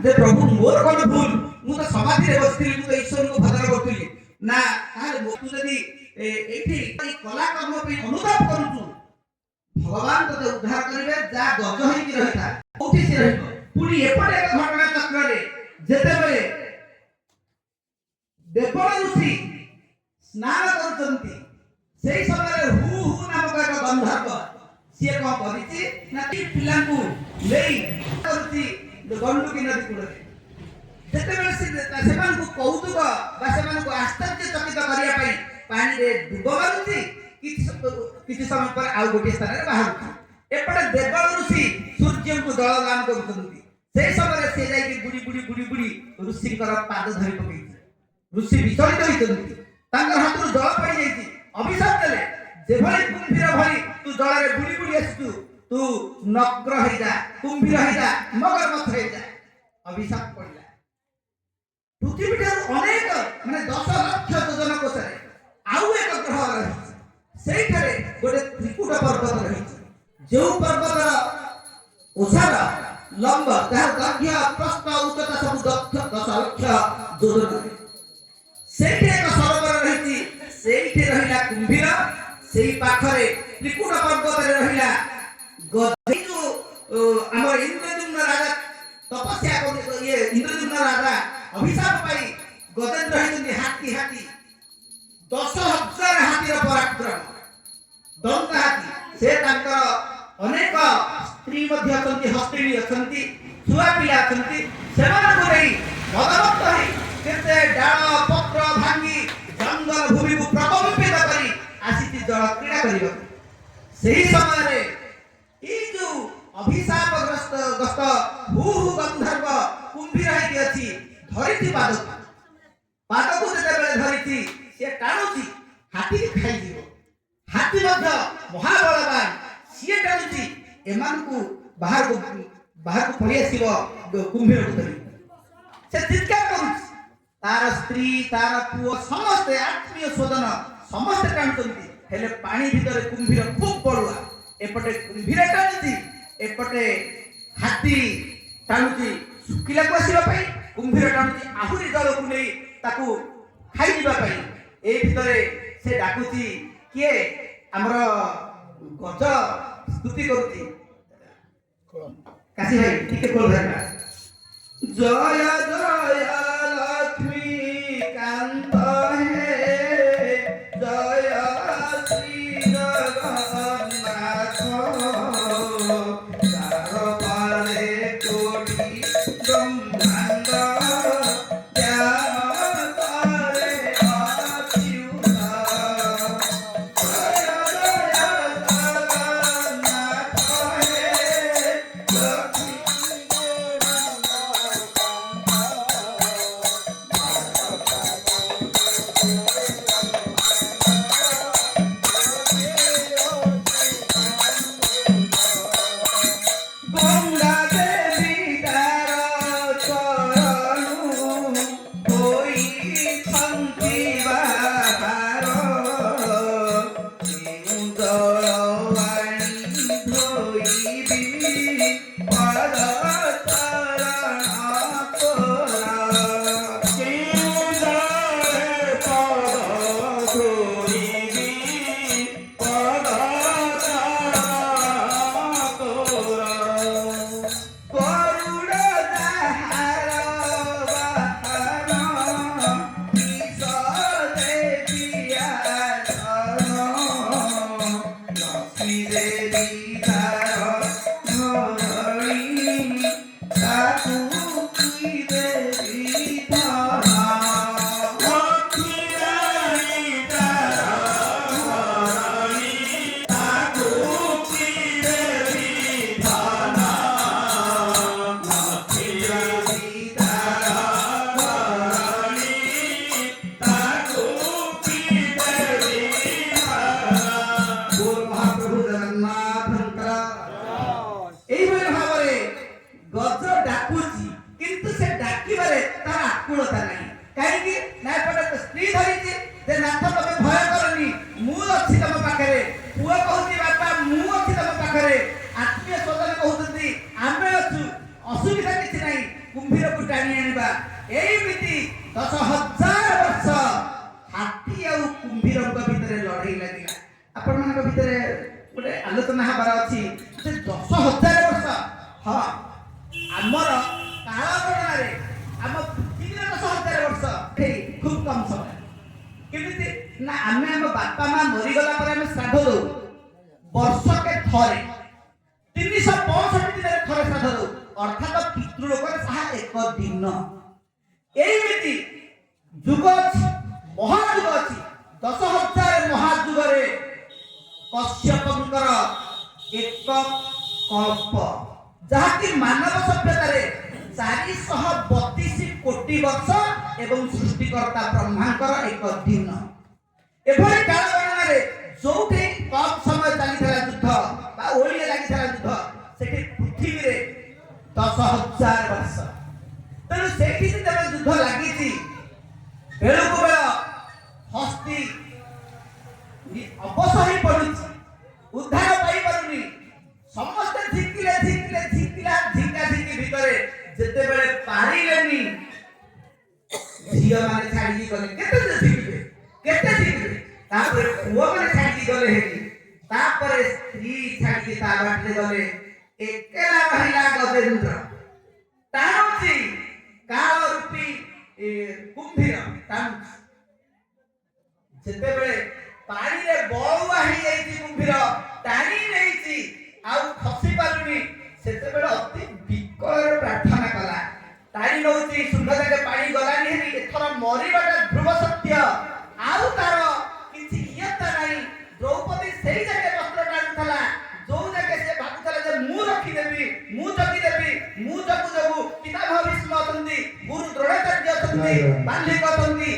ଯେ ପ୍ରଭୁ ମୋର କଣ ଭୁଲ, ମୁଁ ତ ସମାଧିରେ ବସିଥିଲି, ମୁଁ ତ ଈଶ୍ୱରଙ୍କୁ ଭଜନ କରୁଥିଲି ନା। ତାହେଲେ ତୁ ଯଦି ଏଇଠି କଲା କର୍ମ ପାଇଁ ଅନୁତାପ କରୁଛୁ, ଭଗବାନ ତତେ ଉଦ୍ଧାର କରିବେ। ଯା ଗଜ ହେଇକି ରହିଥା, କୋଉଠି ସେ ରହିବ। ପୁଣି ଏପଟେ ଏକ ଘଟଣା ଚକ୍ରରେ ଯେତେବେଳେ ଦେବଳ ଋଷି ସ୍ନାନ କରୁଛନ୍ତି, ସେଇ ସମୟରେ ହୁ ହୁ ନାମକ ଏକ ଗନ୍ଧର୍ବ ସିଏ କଣ କରିଛି ନା ପିଲାଙ୍କୁ ନେଇ କରୁଛି ଗଣ୍ଡୁକି ନଦୀ କୂଳରେ। ଯେତେବେଳେ ସେମାନଙ୍କୁ କୌତୁକ ବା ସେମାନଙ୍କୁ ଆଶ୍ଚର୍ଯ୍ୟଚକିତ କରିବା ପାଇଁ ପାଣିରେ ଡୁବ ମାରୁଛି, କିଛି ସମୟ ପରେ ଆଉ ଗୋଟିଏ ସ୍ଥାନରେ ବାହାରୁଛି। ଏପଟେ ଦେବଳ ଋଷି ସୂର୍ଯ୍ୟଙ୍କୁ ଜଳ ଦାନ କରୁଛନ୍ତି। ସେଇ ସମୟରେ ସେ ଯାଇକି ବୁଡ଼ି ବୁଡ଼ି ବୁଡ଼ି ବୁଡ଼ି ଋଷିଙ୍କର ପାଦ ଧରି ପକେଇଛି। ଋଷି ବିଚଳିତ ହୋଇଛନ୍ତି, ତାଙ୍କର ହାତରୁ ଜଳ ପଡ଼ିଯାଇଛି। ଅଭିଶାପ ଦେଲେ, ଯେଭଳି କୁମ୍ଭୀର ଭଳି ତୁ ଜଳରେ ବୁଡ଼ି ବୁଡ଼ି ଆସିଛୁ, ତୁ ନଗ୍ର ହେଇଯା, କୁମ୍ଭୀର ହେଇଯା, ମଗରମଚ୍ଛ ହେଇଯା। ଅଭିଶାପ ପଡ଼ିଲା। ପୃଥିବୀ ଠାରୁ ଅନେକ 10 ଲକ୍ଷ ଯୋଜନ କୋଶରେ ଆଉ ଏକ ଗ୍ରହ ରହିଛି। ସେଇଠାରେ ଗୋଟେ ତ୍ରିକୁଟ ପର୍ବତ ରହିଛି, ଯେଉଁ ପର୍ବତର ଓସାର ଲମ୍ବ, ଯାହାର ଦୈର୍ଘ୍ୟ ପ୍ରସ୍ଥ ଉଚ୍ଚତା ସବୁ 10 ଲକ୍ଷ ଯୋଜନରେ। ସେଇଠି ଏକ ସରୋବର ରହିଛି, ସେଇଠି ରହିଲା କୁମ୍ଭୀର। ସେଇ ପାଖରେ ତ୍ରିକୁଟ ପର୍ବତରେ ରହିଲା ଆମର ଇନ୍ଦ୍ରଦ୍ୟୁମ୍ନ ରାଜା ତପସ୍ୟା ଇନ୍ଦ୍ରଦ୍ୟୁମ୍ନ ରାଜା ଅଭିଶାପ ପାଇ ଗଜେନ୍ଦ୍ର ହେଇଛନ୍ତି ହାତୀ। 10,000 ହାତୀର ପରାକ୍ରମ, ଦନ୍ତ ହାତୀ। ସେ ତାଙ୍କର ଅନେକ ସ୍ତ୍ରୀ ମଧ୍ୟ ଅଛନ୍ତି, ହସ୍ତିଣୀ ଅଛନ୍ତି, ଛୁଆ ପିଲା ଅଛନ୍ତି। ସେମାନଙ୍କୁ ନେଇ ମଦମତ୍ତ ହୋଇ କେତେ ଡାଳ ପତ୍ର ଭାଙ୍ଗି ଜଙ୍ଗଲ ଭୂମିକୁ ପ୍ରକମ୍ପିତ କରି ଆସିଛି ଜଳ କ୍ରୀଡ଼ା କରିବାକୁ। ସେହି ସମୟରେ ଏଇ ଯୋଉ ଅଭିଶାପଗ୍ରସ୍ତ ହୁ ହୁ ଗନ୍ଧର୍ବ କୁମ୍ଭୀର ହେଇକି ଅଛି, ଧରିଛି ପାଦକୁ ଯେତେବେଳେ ଧରିଛି, ସେ ଟାଣୁଛି, ହାତୀ ଖାଇଯିବ। ହାତୀ ମଧ୍ୟ ମହାବଳବାନ, ସିଏ ଟାଣୁଛି, ଏମାନଙ୍କୁ ବାହାରକୁ ପଳେଇ ଆସିବ କୁମ୍ଭୀରକୁ ଧରି। ସେ ଚିତ୍କାର କରୁଛି, ତାର ସ୍ତ୍ରୀ, ତାର ପୁଅ, ସମସ୍ତେ ଆତ୍ମୀୟ ସ୍ୱଜନ ସମସ୍ତେ ଟାଣୁଛନ୍ତି। ହେଲେ ପାଣି ଭିତରେ କୁମ୍ଭୀର ଖୁବ୍ ବଳୁଆ। ଏପଟେ କୁମ୍ଭୀର ଟାଣୁଛି, ଏପଟେ ହାତୀ ଟାଣୁଛି ଶୁଖିଲାକୁ ଆସିବା ପାଇଁ, କୁମ୍ଭୀର ଟାଣୁଛି ଆହୁରି ଜଳକୁ ନେଇ ତାକୁ ଖାଇଯିବା ପାଇଁ। ଏଇ ଭିତରେ ସେ ଡାକୁଛି, କିଏ ଆମର ଗଜ ସ୍ତୁତି କରୁଛି, କାଶୀ ଭାଇ ଟିକେ କୋଳ ଧରିବା। ଜୟ ଜୟ ଲକ୍ଷ୍ମୀ କାନ୍ତ ହେ, ଜୟ ଶ୍ରୀ ଜଗନ୍ନାଥ, ତାର ପାରେ କୋଟି ବ୍ରହ୍ମାଣ୍ଡ, এইভাবে ভাবে গজ ডাকুছি କୁମ୍ଭୀର କୁ ଟାଣି ଆଣିବା। ଏଇମିତି 10,000 ବର୍ଷ ହାତୀ ଆଉ କୁମ୍ଭୀରଙ୍କ ଭିତରେ ଲଢ଼େଇ ଲାଗିଲା। ଆପଣମାନଙ୍କ ଭିତରେ ଗୋଟେ ଆଲୋଚନା ହେବାର ଅଛି ଯେ 10,000 ବର୍ଷ, ହଁ ଆମର କାଳ ଗଣନାରେ ଆମ ପୃଥିବୀର 10,000 ବର୍ଷ ଖୁବ୍ କମ୍ ସମୟ। କେମିତି ନା ଆମେ ଆମ ବାପା ମା ମରିଗଲା ପରେ ଆମେ ଶ୍ରାଦ୍ଧ ଦଉ ବର୍ଷକେ ଥରେ, 365 ଦିନରେ ଥରେ ଶ୍ରାଦ୍ଧ ଦଉ, ଅର୍ଥାତ ପିତୃଲୋକରେ ତାହା ଏକ ଦିନ। ଏଇମିତି ଯୁଗ ଅଛି, ମହାଯୁଗ ଅଛି। 10,000 ମହାଯୁଗରେ କଶ୍ୟପଙ୍କର ଏକ କଳ୍ପ, ଯାହାକି ମାନବ ସଭ୍ୟତାରେ 432 କୋଟି ବର୍ଷ ଏବଂ ସୃଷ୍ଟିକର୍ତ୍ତା ବ୍ରହ୍ମାଙ୍କର ଏକ ଦିନ। ଏଭଳି କାଳ ଗଣନାରେ ଯୋଉଠି କମ୍ ସମୟ ଚାଲିଥିଲା ଯୁଦ୍ଧ ବା ଓଳିଏ ଲାଗିଥିଲା ଯୁଦ୍ଧ, ସେଠି ପୃଥିବୀରେ 10,000 ବର୍ଷ। ତେଣୁ ସେଇଠି ଯେତେବେଳେ ଯୁଦ୍ଧ ଲାଗିଛି, ବେଳକୁ ବେଳ ହସ୍ତି ଅବଶ ହେଇ ପଡୁଛି, ଉଦ୍ଧାର ପାଇପାରୁନି। ସମସ୍ତେ ଝିଙ୍କିଲା ଝିଙ୍କି ଭିତରେ ଯେତେବେଳେ ପାରିଲେନି, ଝିଅ ମାନେ ଛାଡ଼ିକି ଗଲେ। କେତେ ଝିଙ୍କିବେ, ତାପରେ ପୁଅ ମାନେ ଛାଡ଼ିକି ଗଲେ ହେରି, ତାପରେ ସ୍ତ୍ରୀ ଛାଡ଼ିକି ତା ବାଟରେ ଗଲେ। ଏକେଲା ରହିଲା ଗଜେନ୍ଦ୍ର, ଟାଣୁଛି କାଳ ରୂପୀ କୁମ୍ଭୀର ଟାଣୁଛି। ଯେତେବେଳେ ପାଣିରେ ବଳୁଆ ହେଇଯାଇଛି କୁମ୍ଭୀର, ଟାଣି ନେଇଛି, ଆଉ ଖସି ପାରୁନି, ସେତେବେଳେ ଅତି ବିକଳରେ ପ୍ରାର୍ଥନା କଲା। ଟାଣି ନଉଛି, ଶୁଣ୍ଢ ଯାକେ ପାଣି ଗଲାନି ହେରି, ଏଥର ମରିବାଟା ଧ୍ରୁବ ସତ୍ୟ, ଆଉ ତାର କିଛି ଇୟତ୍ତା ନାହିଁ। ଦ୍ରୌପଦୀ ସେଇ ଯାକେ ବସ୍ତ୍ର ଟାଣୁଥିଲା, ଯୋଉ ଯାକେ ସେ ଭାବୁଥିଲା ଯେ ମୁଁ ରଖିଦେବି, ମୁଁ ଜଗିଦେବି, ମୁଁ ଜଗୁ ଜଗୁ ପିତାମହ ଭୀଷ୍ମ ଅଛନ୍ତି, ଗୁରୁ ଦ୍ରୋଣାଚାର୍ଯ୍ୟ ଅଛନ୍ତି, ବାଲ୍ମୀକି ଅଛନ୍ତି,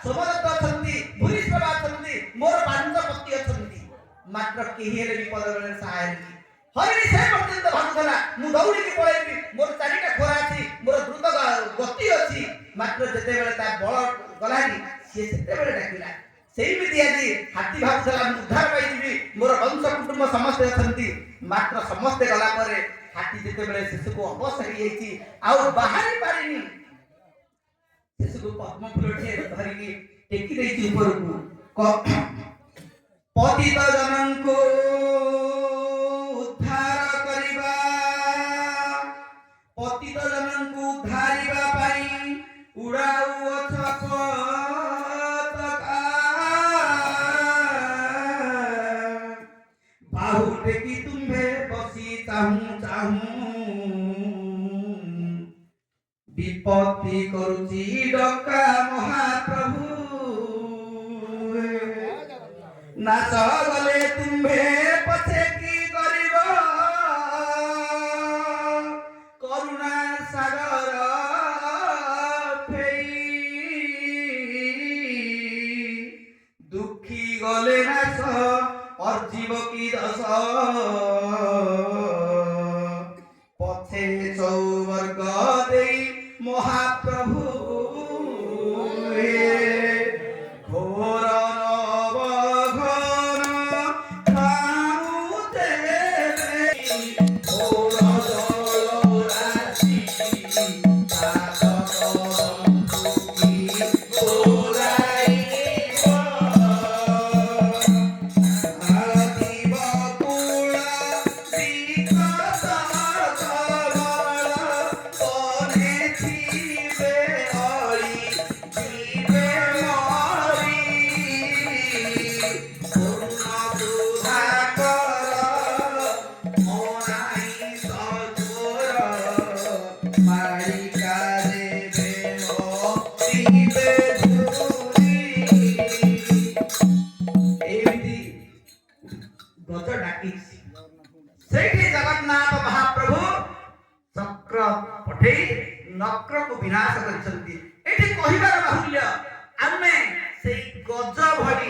ସୋମଦତ୍ତ ଅଛନ୍ତି, ଭୂରିଶ୍ରବା ଅଛନ୍ତି, ମୋର 5 ପତି ଅଛନ୍ତି, ମାତ୍ର କେହି ହେଲେ ବିପଦ ବେଳେ ସାହାଯ୍ୟ ହେଲେନି। ହରିଣୀ ସେ ପର୍ଯ୍ୟନ୍ତ ଭାବୁଥିଲା ମୁଁ ଦୌଡ଼ିକି ପଳେଇବି, ମୋର 4ଟା ଖୋରା ଅଛି, ମୋର ଦ୍ରୁତ ଗତି ଅଛି, ମାତ୍ର ଯେତେବେଳେ ତା ବଳ ଗଲାନି, ସିଏ ସେତେବେଳେ ଡାକିଲା। ସେଇମିତି ଆଜି ହାତୀ ଭାବୁଥିଲା ମୁଁ ଉଦ୍ଧାର ପାଇଯିବି, ମୋର ବଂଶ କୁଟୁମ୍ବ ସମସ୍ତେ ଅଛନ୍ତି, ମାତ୍ର ସମସ୍ତେ ଗଲା ପରେ ହାତୀ ଯେତେବେଳେ ଶେଷକୁ ଅବଶ ହେଇଯାଇଛି, ଆଉ ବାହାରି ପାରିନି, ଶେଷକୁ ପଦ୍ମ ଫୁଲଟିଏ ଧରିକି ଟେକି ଦେଇଛି ଉପରକୁ। ପତିତ ଜନଙ୍କୁ ଉଦ୍ଧାର କରିବା, ପତିତ ଜନଙ୍କୁ ଉଦ୍ଧାରିବା ପାଇଁ ଉଡ଼ାଉଅଛ ପତାକା, ବାହୁ ଟେକି ତୁମ୍ଭେ ବସି ଚାହୁଁ ବିପତ୍ତି କରୁଛି ଡକା ମହାପ୍ରଭୁ। ନାଶ ଗଲେ ତୁମ୍ଭେ ପଛେ କି କରିବ, କରୁଣା ସାଗର ଫେଇ, ଦୁଃଖୀ ଗଲେ ନାଶ ଅର୍ଜିବ କି ଦଶ, ପଛେ ଚୌବର୍ଗ ଦେଇ ମହାପ୍ରଭୁ। ଘୋର ସେଇଠି ଜଗନ୍ନାଥ ମହାପ୍ରଭୁ ଚକ୍ର ପଠେଇ ନକ୍ରକୁ ବିନାଶ କରିଛନ୍ତି। ଏଠି କହିବାର ବାହୁଲ୍ୟ, ଆମେ ସେଇ ଗଜ ଭଳି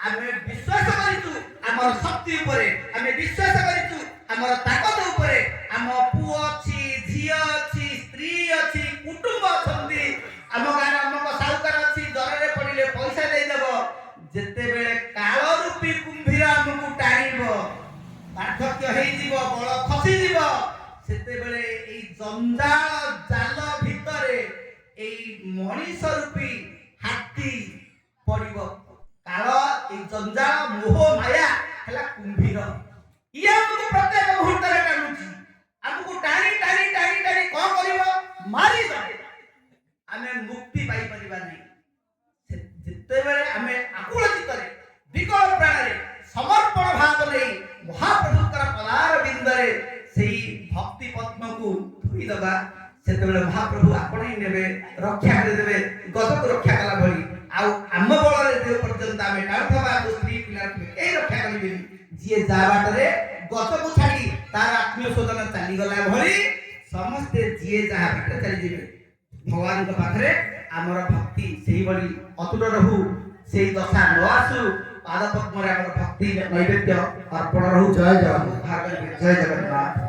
ଆମେ ବିଶ୍ୱାସ କରିଛୁ ଆମର ଶକ୍ତି ଉପରେ, ଆମେ ବିଶ୍ୱାସ କରିଛୁ ଆମର ତାକତ ଉପରେ। ଆମ ପୁଅ ଅଛି, ଝିଅ ଅଛି, ସ୍ତ୍ରୀ ଅଛି, କୁଟୁମ୍ବ ଅଛନ୍ତି, ଆମ ଗାଁରେ ଅମକ ସାହୁକାର ଅଛି, ଦରରେ ପଡ଼ିଲେ ପଇସା ଦେଇଦେବ। ଯେତେବେଳେ କାଳ ରୂପୀ କୁମ୍ଭୀର ଆମକୁ ଟାଣିବ, ବାର୍ଦ୍ଧକ୍ୟ ହେଇଯିବ, ବଳ ଖସିଯିବ, ସେତେବେଳେ ଏଇ ଜଞ୍ଜାଳ मारी आमे मुक्ति पाई परिबा नहीं। जितेबेले आमे आकुल चित्तरे विकल प्राणरे समर्पण भाव नै महाप्रभुकर पदार बिंदरे सेही भक्ति पद्म को धोई दबा सेतेबेले महाप्रभु आपण ही नेबे रक्षा कर देबे गजक रक्षा कला भली आउ आम बଳରେ जे पर्यंत आमे डाउथबा तो स्त्री पिला ए रक्षा करिबे जे जा बाटरे गजक छाडी तार आत्मीय सोदन चाली गला भली समस्ते जे जा बाटरे चली जिबे भगवान के पाखरे आमर भक्ति सेही भली अतुल रहू सेही दशा न आसु पाद पद्म रे आमर भक्ति नैवेद्य अर्पण रहू। जय जगन्नाथ। जय जगन्नाथ।